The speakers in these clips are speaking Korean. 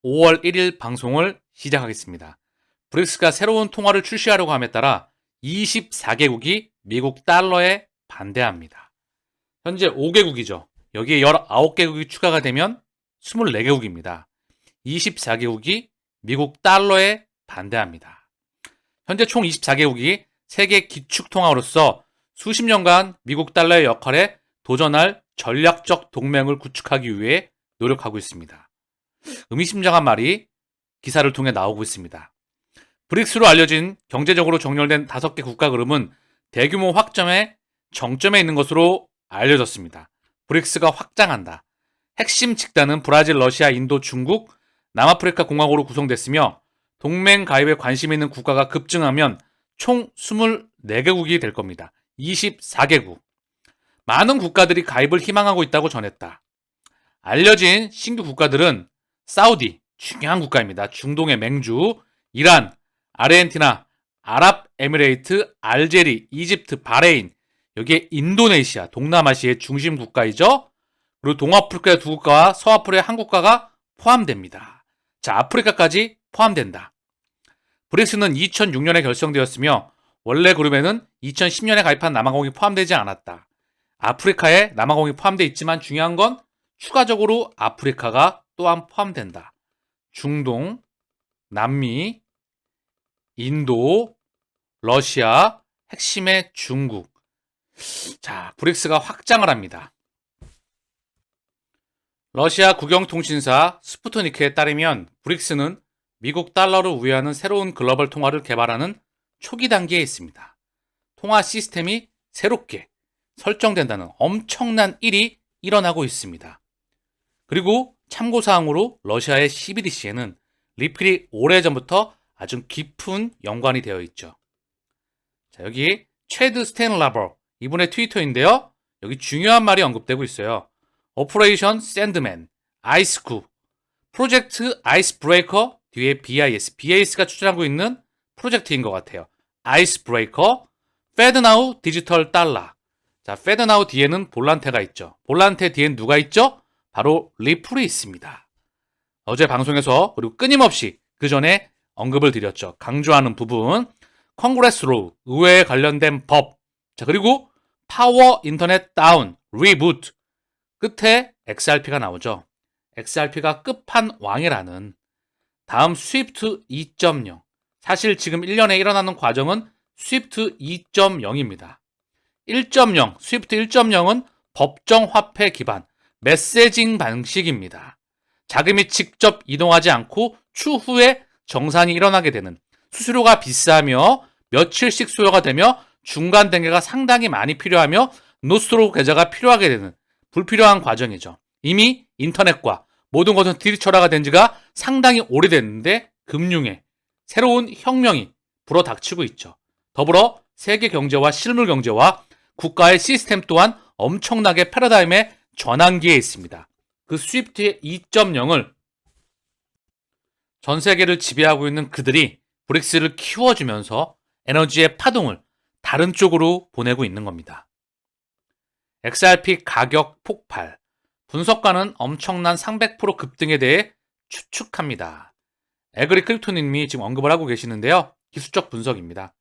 5월 1일 방송을 시작하겠습니다. 브릭스가 새로운 통화를 출시하려고 함에 따라 24개국이 미국 달러에 반대합니다. 현재 5개국이죠. 여기에 19개국이 추가가 되면 24개국입니다. 24개국이 미국 달러에 반대합니다. 현재 총 24개국이 세계 기축통화로서 수십 년간 미국 달러의 역할에 도전할 전략적 동맹을 구축하기 위해 노력하고 있습니다. 의미심장한 말이 기사를 통해 나오고 있습니다. 브릭스로 알려진 경제적으로 정렬된 5개 국가 그룹은 대규모 확장의 정점에 있는 것으로 알려졌습니다. 브릭스가 확장한다. 핵심 집단은 브라질, 러시아, 인도, 중국, 남아프리카 공화국으로 구성됐으며 동맹 가입에 관심 있는 국가가 급증하면 총 24개국이 될 겁니다. 24개국. 많은 국가들이 가입을 희망하고 있다고 전했다. 알려진 신규 국가들은 사우디, 중요한 국가입니다. 중동의 맹주, 이란, 아르헨티나, 아랍에미레이트, 알제리, 이집트, 바레인, 여기에 인도네시아, 동남아시아의 중심 국가이죠. 그리고 동아프리카의 2국가와 서아프리카의 1국가가 포함됩니다. 자, 아프리카까지 포함된다. 브릭스는 2006년에 결성되었으며 원래 그룹에는 2010년에 가입한 남아공이 포함되지 않았다. 아프리카에 남아공이 포함되어 있지만 중요한 건 추가적으로 아프리카가 또한 포함된다. 중동, 남미, 인도, 러시아, 핵심의 중국. 자, 브릭스가 확장을 합니다. 러시아 국영통신사 스푸트니크에 따르면 브릭스는 미국 달러를 우회하는 새로운 글로벌 통화를 개발하는 초기 단계에 있습니다. 통화 시스템이 새롭게 설정된다는 엄청난 일이 일어나고 있습니다. 그리고 참고사항으로 러시아의 CBDC에는 리플이 오래전부터 아주 깊은 연관이 되어 있죠. 자, 여기 체드 스탠라버 이분의 트위터인데요. 여기 중요한 말이 언급되고 있어요. 오퍼레이션 샌드맨, 아이스쿠, 프로젝트 아이스 브레이커 뒤에 BIS가 추진하고 있는 프로젝트인 것 같아요. 아이스 브레이커, 페드나우 디지털 달러. 자, 페드나우 뒤에는 볼란테가 있죠. 볼란테 뒤엔 누가 있죠? 바로 리플이 있습니다. 어제 방송에서 그리고 끊임없이 그 전에 언급을 드렸죠. 강조하는 부분, 컨그레스 로우, 의회에 관련된 법, 자 그리고 파워 인터넷 다운, 리부트, 끝에 XRP가 나오죠. XRP가 끝판왕이라는 다음 스위프트 2.0, 사실 지금 1년에 일어나는 과정은 스위프트 2.0입니다. 1.0, 스위프트 1.0은 법정화폐 기반 메시징 방식입니다. 자금이 직접 이동하지 않고 추후에 정산이 일어나게 되는, 수수료가 비싸며 며칠씩 소요가 되며 중간 단계가 상당히 많이 필요하며 노스트로 계좌가 필요하게 되는 불필요한 과정이죠. 이미 인터넷과 모든 것은 디지털화가 된 지가 상당히 오래됐는데 금융의 새로운 혁명이 불어닥치고 있죠. 더불어 세계 경제와 실물 경제와 국가의 시스템 또한 엄청나게 패러다임의 전환기에 있습니다. 그 스위프트의 2.0을 전 세계를 지배하고 있는 그들이 브릭스를 키워주면서 에너지의 파동을 다른 쪽으로 보내고 있는 겁니다. XRP 가격 폭발. 분석가는 엄청난 300% 급등에 대해 추측합니다. 에그리 크립토님이 지금 언급을 하고 계시는데요. 기술적 분석입니다.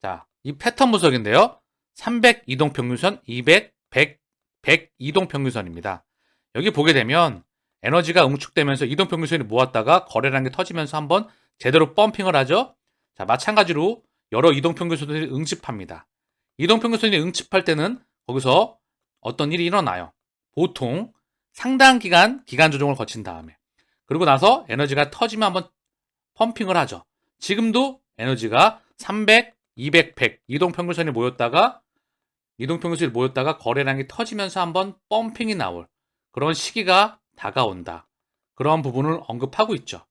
자, 이 패턴 분석인데요. 300 이동평균선, 200, 100 이동평균선입니다. 여기 보게 되면 에너지가 응축되면서 이동평균선이 모았다가 거래량이 터지면서 한번 제대로 펌핑을 하죠. 자, 마찬가지로 여러 이동평균선들이 응집합니다. 이동평균선이 응집할 때는 거기서 어떤 일이 일어나요. 보통 상당 기간 조정을 거친 다음에 그리고 나서 에너지가 터지면 한번 펌핑을 하죠. 지금도 에너지가 300, 200, 100 이동평균선이 모였다가 거래량이 터지면서 한번 펌핑이 나올 그런 시기가 다가온다. 그런 부분을 언급하고 있죠.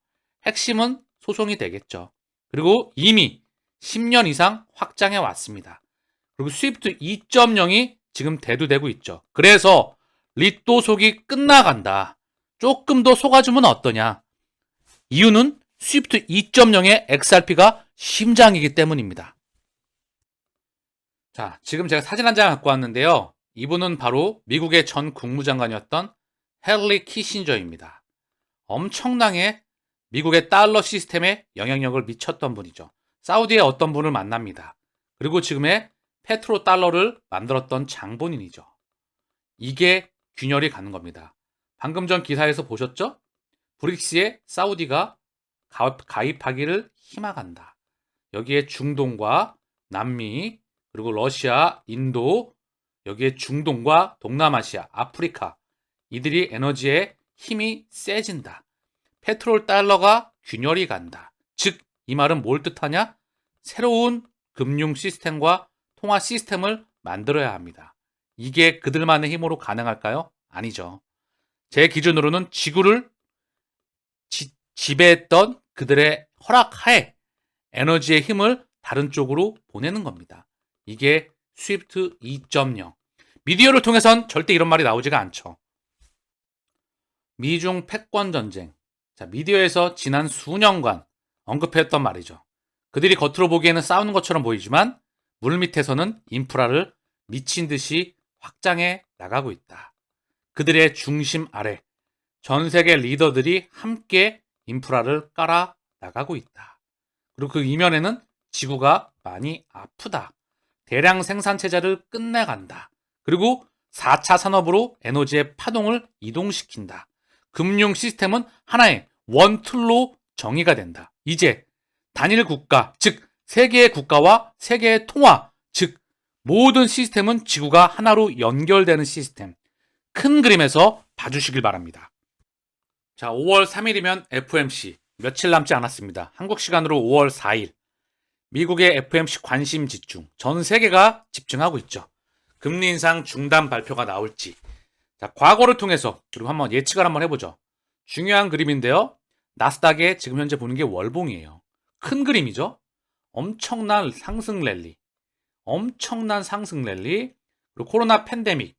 핵심은 소송이 되겠죠. 그리고 이미 10년 이상 확장해 왔습니다. 그리고 스위프트 2.0이 지금 대두되고 있죠. 그래서 리또 속이 끝나간다. 조금 더 속아주면 어떠냐. 이유는 스위프트 2.0의 XRP가 심장이기 때문입니다. 자, 지금 제가 사진 한 장 갖고 왔는데요. 이분은 바로 미국의 전 국무장관이었던 헨리 키신저입니다. 엄청나게 미국의 달러 시스템에 영향력을 미쳤던 분이죠. 사우디의 어떤 분을 만납니다. 그리고 지금의 페트로 달러를 만들었던 장본인이죠. 이게 균열이 가는 겁니다. 방금 전 기사에서 보셨죠? 브릭스에 사우디가 가입하기를 희망한다. 여기에 중동과 남미, 그리고 러시아, 인도, 여기에 중동과 동남아시아, 아프리카, 이들이 에너지에 힘이 세진다. 페트롤 달러가 균열이 간다. 즉, 이 말은 뭘 뜻하냐? 새로운 금융 시스템과 통화 시스템을 만들어야 합니다. 이게 그들만의 힘으로 가능할까요? 아니죠. 제 기준으로는 지구를 지배했던 그들의 허락하에 에너지의 힘을 다른 쪽으로 보내는 겁니다. 이게 스위프트 2.0. 미디어를 통해선 절대 이런 말이 나오지가 않죠. 미중 패권 전쟁. 자, 미디어에서 지난 수년간 언급했던 말이죠. 그들이 겉으로 보기에는 싸우는 것처럼 보이지만 물밑에서는 인프라를 미친 듯이 확장해 나가고 있다. 그들의 중심 아래 전 세계 리더들이 함께 인프라를 깔아 나가고 있다. 그리고 그 이면에는 지구가 많이 아프다. 대량 생산 체제를 끝내간다. 그리고 4차 산업으로 에너지의 파동을 이동시킨다. 금융 시스템은 하나의 원틀로 정의가 된다. 이제 단일 국가, 즉 세계의 국가와 세계의 통화, 즉 모든 시스템은 지구가 하나로 연결되는 시스템. 큰 그림에서 봐주시길 바랍니다. 자, 5월 3일이면 FOMC 며칠 남지 않았습니다. 한국 시간으로 5월 4일. 미국의 FOMC 관심 집중, 전 세계가 집중하고 있죠. 금리 인상 중단 발표가 나올지. 자, 과거를 통해서 그리고 한번 예측을 한번 해보죠. 중요한 그림인데요. 나스닥에 지금 현재 보는 게 월봉이에요. 큰 그림이죠. 엄청난 상승 랠리. 그리고 코로나 팬데믹,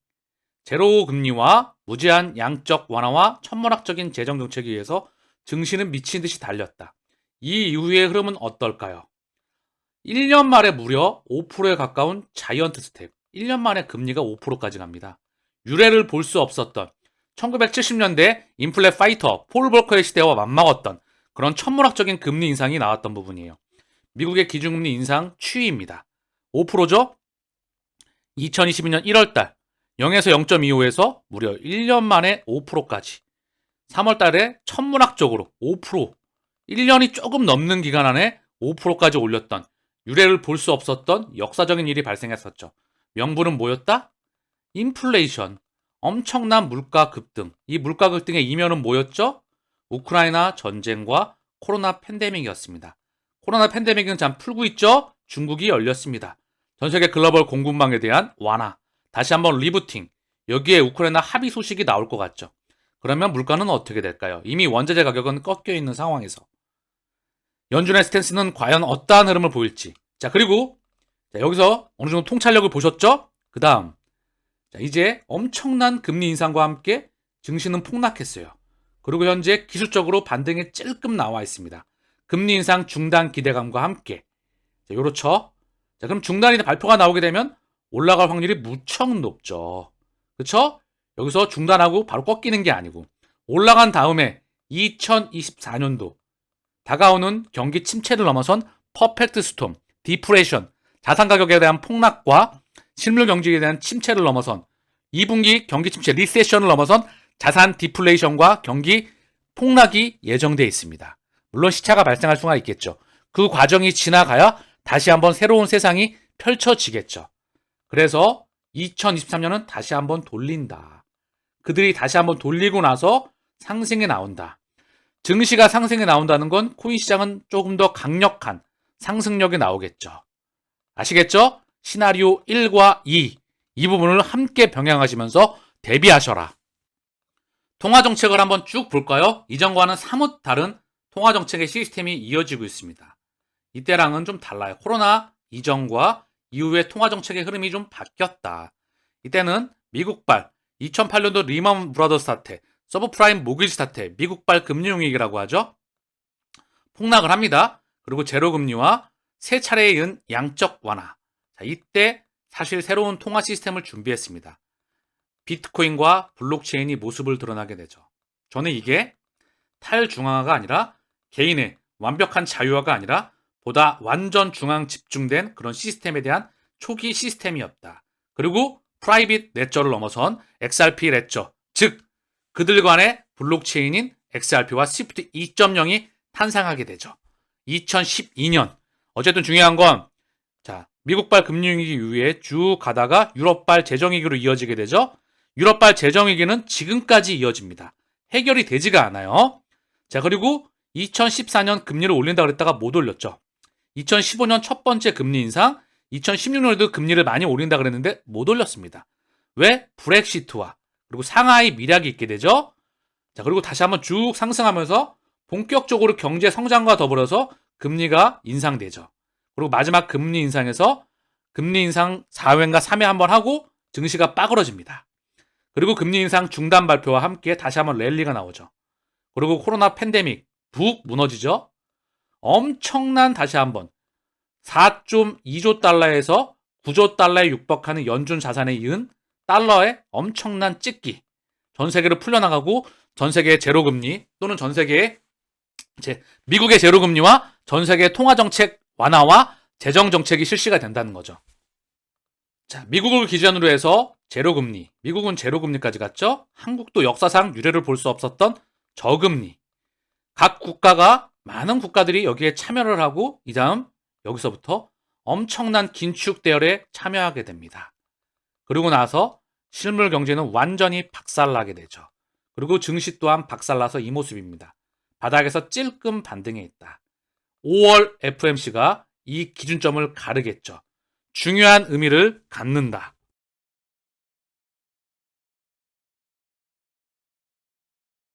제로 금리와 무제한 양적 완화와 천문학적인 재정 정책에 의해서 증시는 미친 듯이 달렸다. 이 이후의 흐름은 어떨까요? 1년 만에 무려 5%에 가까운 자이언트 스텝. 1년 만에 금리가 5%까지 갑니다. 유례를 볼 수 없었던 1970년대 인플레 파이터 폴 볼커의 시대와 맞먹었던 그런 천문학적인 금리 인상이 나왔던 부분이에요. 미국의 기준금리 인상 추이입니다. 5%죠? 2022년 1월달 0에서 0.25에서 무려 1년 만에 5%까지. 3월달에 천문학적으로 5%, 1년이 조금 넘는 기간 안에 5%까지 올렸던, 유례를 볼 수 없었던 역사적인 일이 발생했었죠. 명분은 뭐였다? 인플레이션, 엄청난 물가 급등. 이 물가 급등의 이면은 뭐였죠? 우크라이나 전쟁과 코로나 팬데믹이었습니다. 코로나 팬데믹은 잘 풀고 있죠? 중국이 열렸습니다. 전 세계 글로벌 공급망에 대한 완화, 다시 한번 리부팅, 여기에 우크라이나 합의 소식이 나올 것 같죠. 그러면 물가는 어떻게 될까요? 이미 원자재 가격은 꺾여 있는 상황에서 연준의 스탠스는 과연 어떠한 흐름을 보일지. 자, 그리고 여기서 어느 정도 통찰력을 보셨죠? 그 다음 이제 엄청난 금리 인상과 함께 증시는 폭락했어요. 그리고 현재 기술적으로 반등이 찔끔 나와 있습니다. 금리 인상 중단 기대감과 함께. 자, 요렇죠? 자, 그럼 중단이 발표가 나오게 되면 올라갈 확률이 무척 높죠. 그렇죠? 여기서 중단하고 바로 꺾이는 게 아니고 올라간 다음에 2024년도 다가오는 경기 침체를 넘어선 퍼펙트 스톰, 디프레션, 자산 가격에 대한 폭락과 실물 경제에 대한 침체를 넘어선 2분기 경기 침체, 리세션을 넘어선 자산 디플레이션과 경기 폭락이 예정되어 있습니다. 물론 시차가 발생할 수가 있겠죠. 그 과정이 지나가야 다시 한번 새로운 세상이 펼쳐지겠죠. 그래서 2023년은 다시 한번 돌린다. 그들이 다시 한번 돌리고 나서 상승에 나온다. 증시가 상승에 나온다는 건 코인 시장은 조금 더 강력한 상승력이 나오겠죠. 아시겠죠? 시나리오 1과 2, 이 부분을 함께 병행하시면서 대비하셔라. 통화정책을 한번 쭉 볼까요? 이전과는 사뭇 다른 통화정책의 시스템이 이어지고 있습니다. 이때랑은 좀 달라요. 코로나 이전과 이후의 통화정책의 흐름이 좀 바뀌었다. 이때는 미국발 2008년도 리먼 브라더스 사태, 서브프라임 모기지 사태, 미국발 금융위기라고 하죠. 폭락을 합니다. 그리고 제로금리와 세 차례에 이은 양적 완화. 자, 이때 사실 새로운 통화 시스템을 준비했습니다. 비트코인과 블록체인이 모습을 드러나게 되죠. 저는 이게 탈중앙화가 아니라 개인의 완벽한 자유화가 아니라 보다 완전 중앙 집중된 그런 시스템에 대한 초기 시스템이었다. 그리고 프라이빗 레저를 넘어선 XRP 레저, 즉 그들 간의 블록체인인 XRP와 스위프트 2.0이 탄생하게 되죠. 2012년. 어쨌든 중요한 건 미국발 금융위기 이후에 쭉 가다가 유럽발 재정위기로 이어지게 되죠. 유럽발 재정위기는 지금까지 이어집니다. 해결이 되지가 않아요. 그리고 2014년 금리를 올린다 그랬다가 못 올렸죠. 2015년 첫 번째 금리 인상, 2016년에도 금리를 많이 올린다 그랬는데 못 올렸습니다. 왜? 브렉시트와 그리고 상하이 미락이 있게 되죠. 그리고 다시 한번 쭉 상승하면서 본격적으로 경제 성장과 더불어서 금리가 인상되죠. 그리고 마지막 금리 인상에서 금리 인상 4회인가 3회 한번 하고 증시가 빠그러집니다. 그리고 금리 인상 중단 발표와 함께 다시 한번 랠리가 나오죠. 그리고 코로나 팬데믹 북 무너지죠. 엄청난 다시 한번 4.2조 달러에서 9조 달러에 육박하는 연준 자산에 이은 달러의 엄청난 찍기. 전 세계로 풀려나가고 전 세계의 제로금리 또는 전 세계의 미국의 제로금리와 전 세계의 통화정책 완화와 재정정책이 실시가 된다는 거죠. 미국을 기준으로 해서 제로금리, 미국은 제로금리까지 갔죠. 한국도 역사상 유례를 볼 수 없었던 저금리. 각 국가가 많은 국가들이 여기에 참여를 하고 이 다음 여기서부터 엄청난 긴축 대열에 참여하게 됩니다. 그리고 나서 실물 경제는 완전히 박살나게 되죠. 그리고 증시 또한 박살나서 이 모습입니다. 바닥에서 찔끔 반등해 있다. 5월 FMC가 이 기준점을 가르겠죠. 중요한 의미를 갖는다.